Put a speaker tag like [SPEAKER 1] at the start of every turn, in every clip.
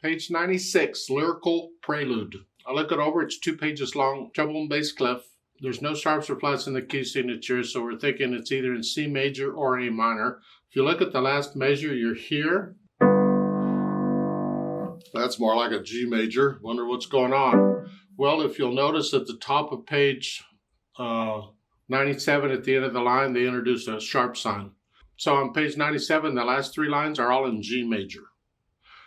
[SPEAKER 1] Page 96, Lyrical Prelude. I look it over, it's 2 pages long, treble and bass clef. There's no sharps or flats in the key signature, so we're thinking it's either in C major or A minor. If you look at the last measure, you're here. That's more like a G major. Wonder what's going on. Well, if you'll notice at the top of page 97 at the end of the line, they introduce a sharp sign. So on page 97, the last 3 lines are all in G major.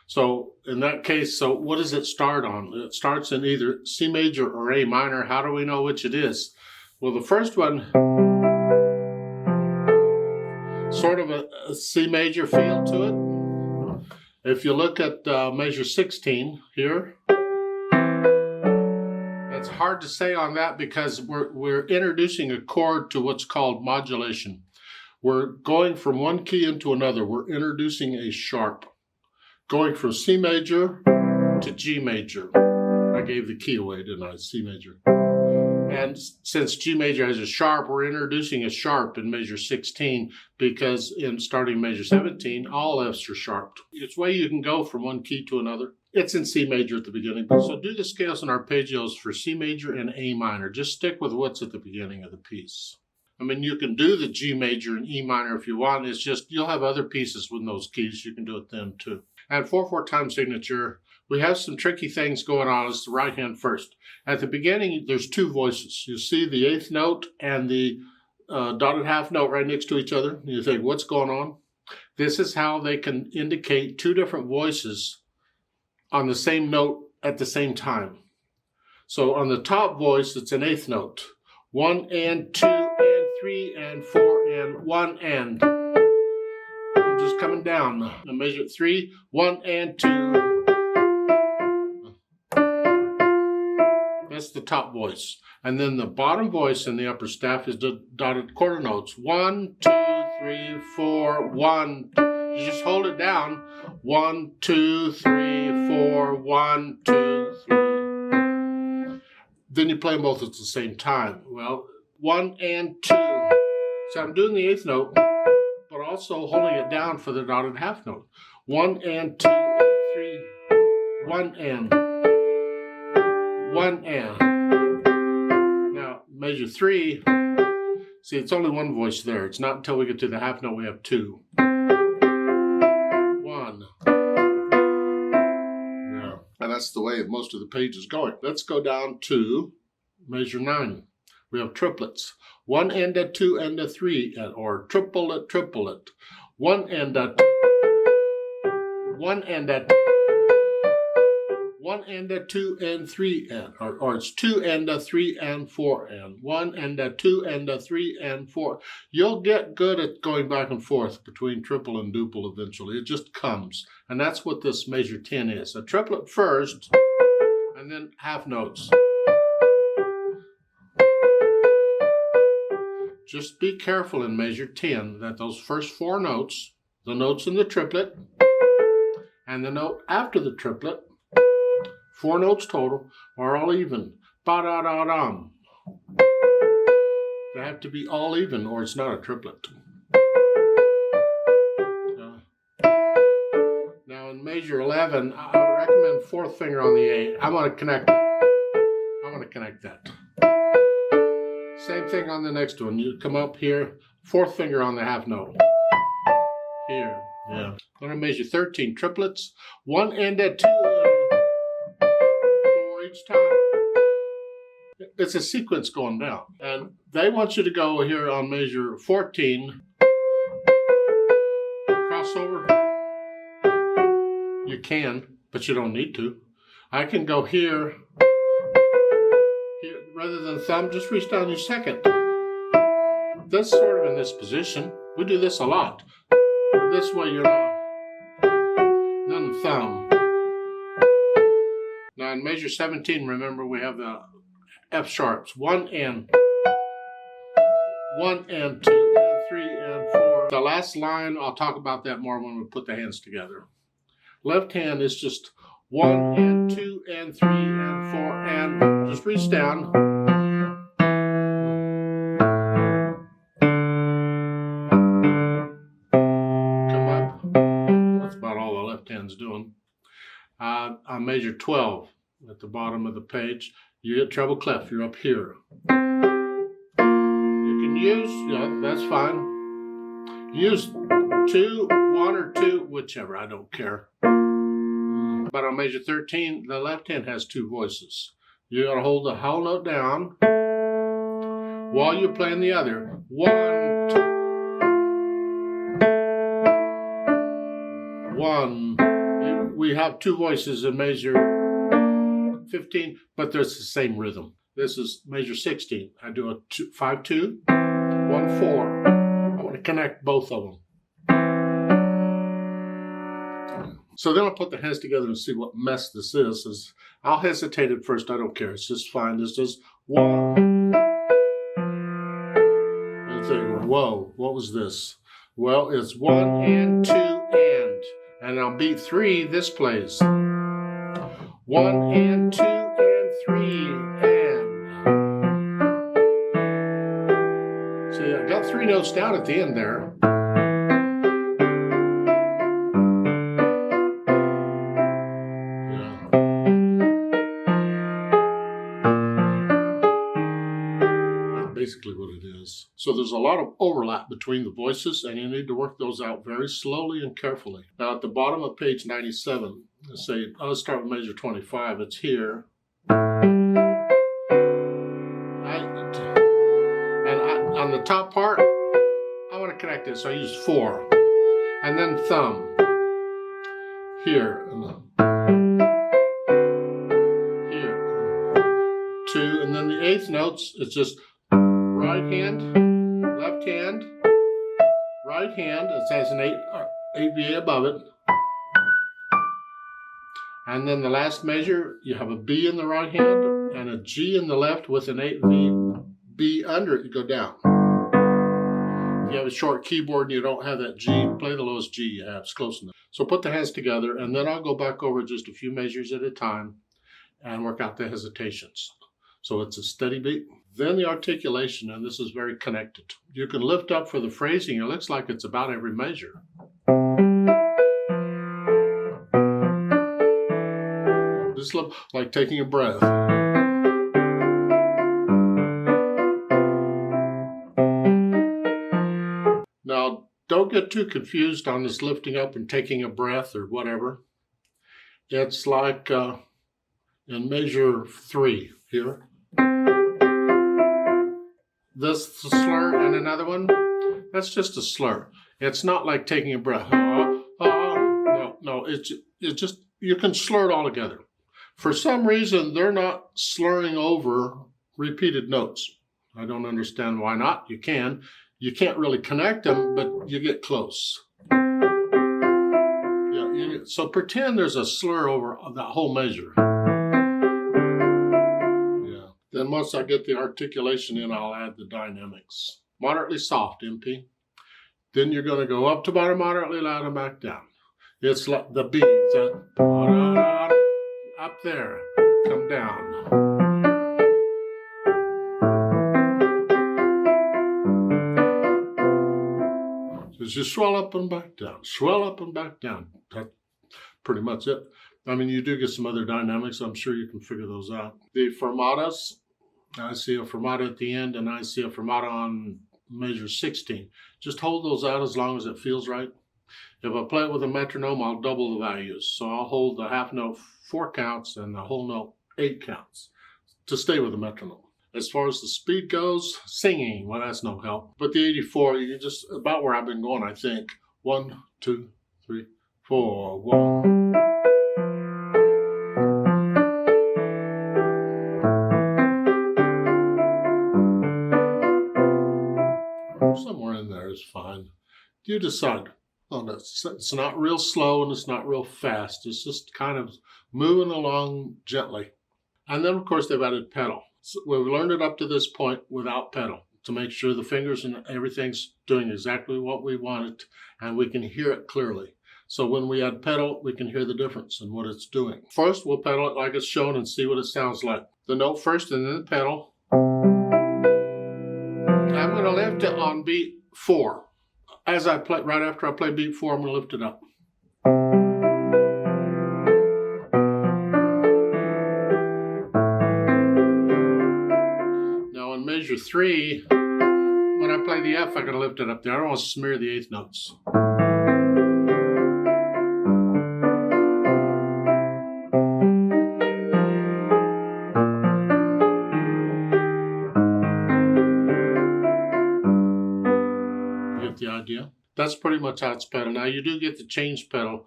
[SPEAKER 1] So in that case, so what does it start on? It starts in either C major or A minor. How do we know which it is? Well, the first one, sort of a C major feel to it. If you look at measure 16 here, it's hard to say on that because we're introducing a chord to what's called modulation. We're going from one key into another. We're introducing a sharp. Going from C major to G major. I gave the key away, didn't I? C major. And since G major has a sharp, we're introducing a sharp in measure 16 because in starting measure 17, all Fs are sharped. It's way you can go from one key to another. It's in C major at the beginning. So do the scales and arpeggios for C major and A minor. Just stick with what's at the beginning of the piece. I mean, you can do the G major and E minor if you want. It's just you'll have other pieces with those keys. You can do it then too. And 4/4 time signature, we have some tricky things going on. It's the right hand first. At the beginning, there's 2 voices. You see the 8th note and the dotted half note right next to each other. You think, what's going on? This is how they can indicate 2 different voices on the same note at the same time. So on the top voice, it's an 8th note. 1 and 2 and 3 and 4 and 1 and. I'm just coming down. I measure 3, 1 and 2. That's the top voice. And then the bottom voice in the upper staff is the dotted quarter notes. 1, 2, 3, 4, 1. You just hold it down. 1, 2, 3, 4, 1, 2, 3. Then you play them both at the same time. Well, 1 and 2. So I'm doing the 8th note, but also holding it down for the dotted half note. 1 and 2 and 3. 1 and. 1 and. Now, measure 3. See, it's only one voice there. It's not until we get to the half note we have 2. 1. Yeah. And that's the way most of the page is going. Let's go down to measure 9. We have triplets. 1 and a 2 and a 3, or triplet, triplet. 1 and a 1 and a 1 and a 2 and 3 and, or it's 2 and a 3 and 4 and 1 and a 2 and a 3 and 4. You'll get good at going back and forth between triple and duple eventually. It just comes. And that's what this measure 10 is. A triplet first, and then half notes. Just be careful in measure 10 that those first 4 notes, the notes in the triplet, and the note after the triplet, 4 notes total, are all even. Ba-da-da-dum. They have to be all even or it's not a triplet. Now in measure 11, I recommend 4th finger on the A. I'm going to connect that. Same thing on the next one. You come up here, 4th finger on the half note. Here, yeah. I'm going to measure 13 triplets, 1 and a 2 and 4 each time. It's a sequence going down. And they want you to go here on measure 14, crossover. You can, but you don't need to. I can go here. Rather than thumb, just reach down your 2nd. That's sort of in this position. We do this a lot. This way you're not. Then the thumb. Now in measure 17, remember we have the F sharps. 1 and 1 and 2 and 3 and 4. The last line, I'll talk about that more when we put the hands together. Left hand is just 1 and 2 and 3 and 4 and just reach down. Come up. That's about all the left hand's doing. on measure 12 at the bottom of the page. You get treble clef, you're up here. You can use, yeah, that's fine. Use 2, 1 or 2, whichever, I don't care. But on measure 13, the left hand has 2 voices. You gotta hold the whole note down while you're playing the other. 1, 2. 1. We have 2 voices in measure 15, but there's the same rhythm. This is measure 16. I do a 5, 2, 1, 4. I want to connect both of them. So then I'll put the hands together and see what mess this is. I'll hesitate at first. I don't care. It's just fine. It's just 1. And think, whoa, what was this? Well, it's 1 and 2 and. And on beat 3, this plays 1 and 2 and 3 and. See, I got 3 notes down at the end there. Yeah. That's basically what it is. So there's a lot of overlap between the voices, and you need to work those out very slowly and carefully. Now at the bottom of page 97, let's say, let's start with measure 25. It's here. On the top part, I want to connect it, so I use 4. And then thumb. Here. Here. 2. And then the 8th notes, it's just right hand, left hand, right hand. It has an 8 VA above it. And then the last measure, you have a B in the right hand and a G in the left with an 8 B under it. You go down. If you have a short keyboard and you don't have that G, play the lowest G you have. It's close enough. So put the hands together, and then I'll go back over just a few measures at a time and work out the hesitations. So it's a steady beat. Then the articulation, and this is very connected. You can lift up for the phrasing. It looks like it's about every measure. Just like taking a breath. Now, don't get too confused on this lifting up and taking a breath or whatever. It's like in measure 3 here. This slur and another one, that's just a slur. It's not like taking a breath. No, it's just, you can slur it all together. For some reason, they're not slurring over repeated notes. I don't understand why not. You can. You can't really connect them, but you get close. Yeah, so pretend there's a slur over that whole measure. Yeah. Then once I get the articulation in, I'll add the dynamics. Moderately soft, MP. Then you're going to go up to bottom, moderately loud, and back down. It's like the B. Up there, come down. So just swell up and back down, swell up and back down. That's pretty much it. I mean, you do get some other dynamics. I'm sure you can figure those out. The fermatas, I see a fermata at the end, and I see a fermata on measure 16. Just hold those out as long as it feels right. If I play it with a metronome, I'll double the values. So I'll hold the half note 4 counts and the whole note 8 counts to stay with the metronome. As far as the speed goes, singing, well, that's no help. But the 84, you just about where I've been going, I think. 1, 2, 3, 4, 1. Somewhere in there is fine. You decide. Oh, it's not real slow and it's not real fast. It's just kind of moving along gently. And then, of course, they've added pedal. So we've learned it up to this point without pedal to make sure the fingers and everything's doing exactly what we want it, and we can hear it clearly. So when we add pedal, we can hear the difference in what it's doing. First, we'll pedal it like it's shown and see what it sounds like. The note first and then the pedal. I'm going to lift it on beat 4. As I play, right after I play beat 4, I'm going to lift it up. 3, when I play the F, I gotta lift it up there. I don't want to smear the eighth notes. You get the idea? That's pretty much how it's pedaled. Now you do get the change pedal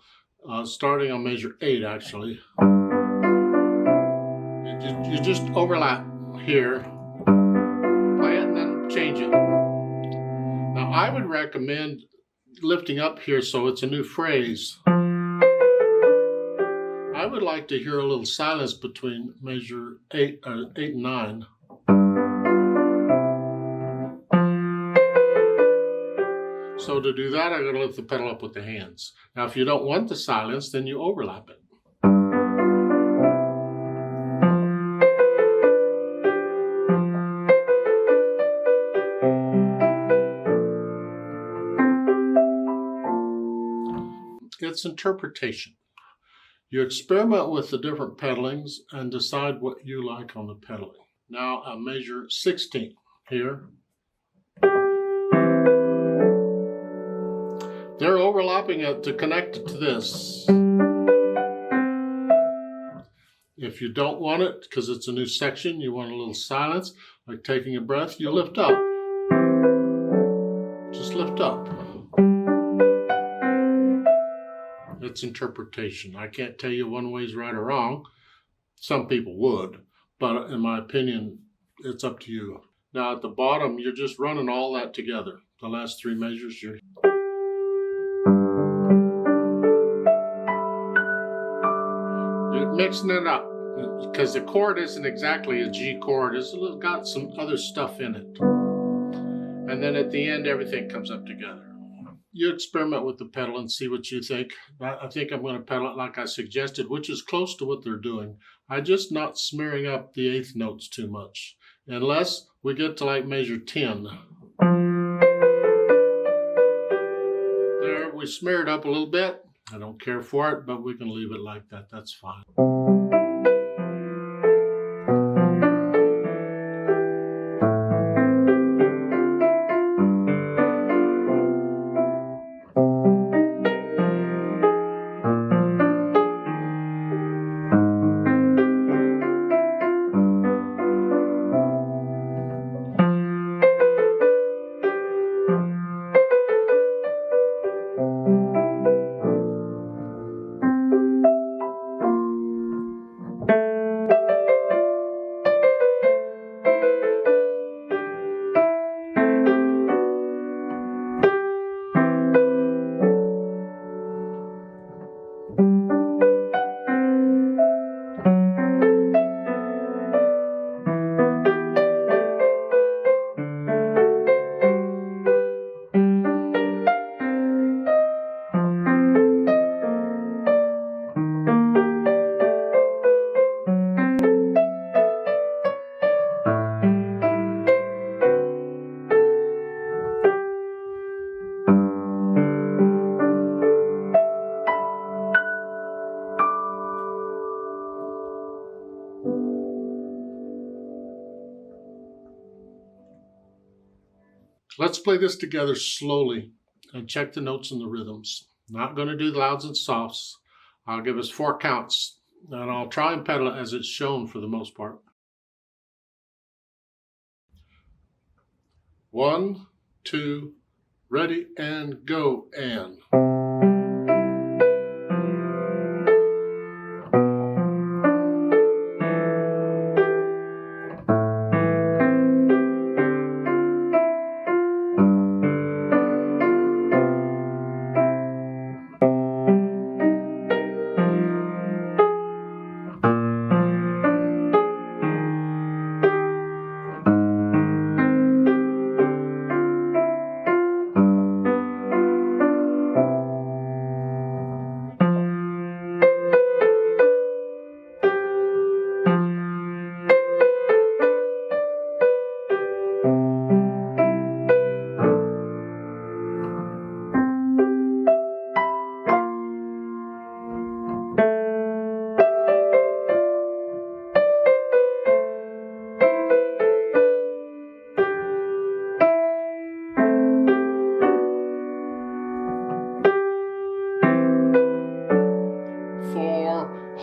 [SPEAKER 1] starting on measure 8 actually. You just overlap here, play it and then change it. Now I would recommend lifting up here so it's a new phrase. I would like to hear a little silence between measure 8 and 9. So to do that, I'm going to lift the pedal up with the hands. Now if you don't want the silence, then you overlap it. It's interpretation. You experiment with the different pedalings and decide what you like on the pedaling. Now a measure 16 here. They're overlapping it to connect it to this. If you don't want it, because it's a new section, you want a little silence, like taking a breath, you lift up. Just lift up. It's interpretation. I can't tell you one way is right or wrong. Some people would, but in my opinion, it's up to you. Now at the bottom, you're just running all that together. The last 3 measures, you're mixing it up because the chord isn't exactly a G chord. It's got some other stuff in it. And then at the end, everything comes up together. You experiment with the pedal and see what you think. I think I'm going to pedal it like I suggested, which is close to what they're doing. I'm just not smearing up the eighth notes too much, unless we get to like measure 10. There, we smeared up a little bit. I don't care for it, but we can leave it like that. That's fine. Let's play this together slowly and check the notes and the rhythms. Not going to do the louds and softs. I'll give us 4 counts and I'll try and pedal it as it's shown for the most part. 1, 2, ready and go, and.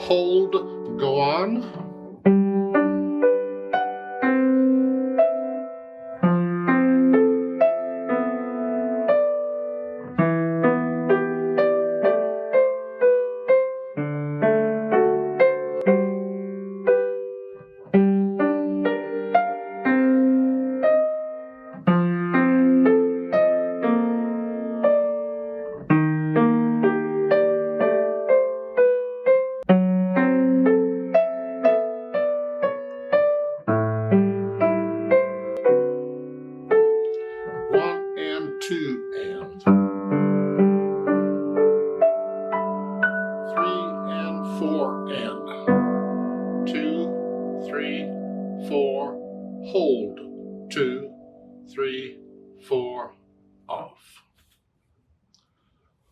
[SPEAKER 1] hold, go on. Two and 3 and 4 and 2, 3, 4, hold 2, 3, 4, off.